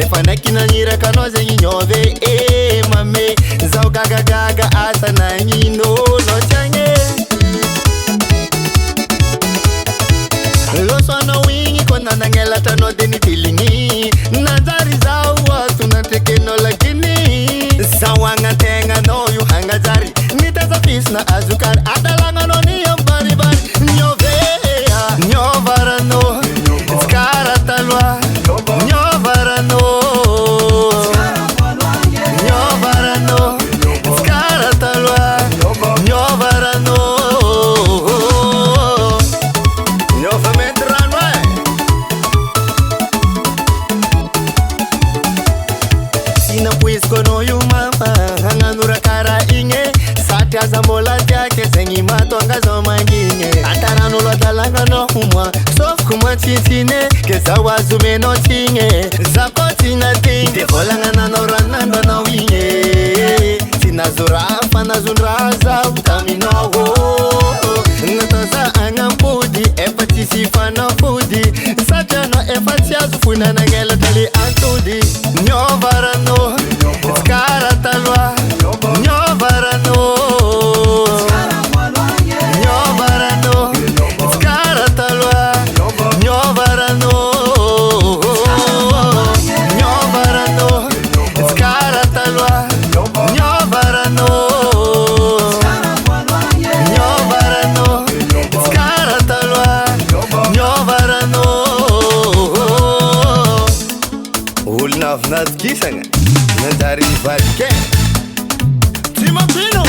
efa nakinaniraka anao zegny nyove mame zao gagagaga asa nagnino no tiagny loso anao igny ko nanangelatra anao de nitiligny nanjary zao atonatrekenao laginy zao agnategna anao io hagnajary nitaza pisina azokary adalagna anao ni ambaribary nyove nyovarano skara taloa nyovarano nyovarano skara taloa nyovarano nyova metrano sina puiskono io mama hagnanora kara igny satria aza mbola tiake zegny matonga zao mangigny ataran'olo adalagna anao moa sofiko matsitsine ke zao azomenao tigny za ko tsy natigny de volagnananao ranandro anao igny tsy nazoraha fa nazondraha zao taminao natao za agnampody efa tsisy fanafody satria anao efa tsy azo fonanagnelatra le antody nyovarano skara taloa nyovarano nyovarano skara taloa nyovarano nyovarano skara taloa nyovarano nyovarano skara taloa nyovarano olona avy nadikisagna nanjary nivadike tsy mampino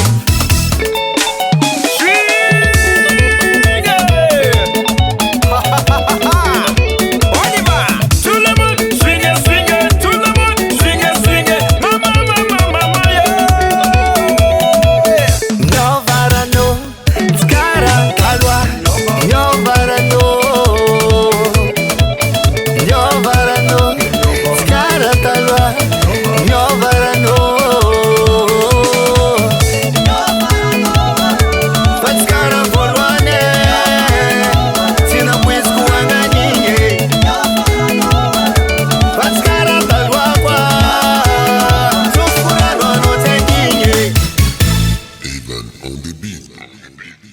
On the beat.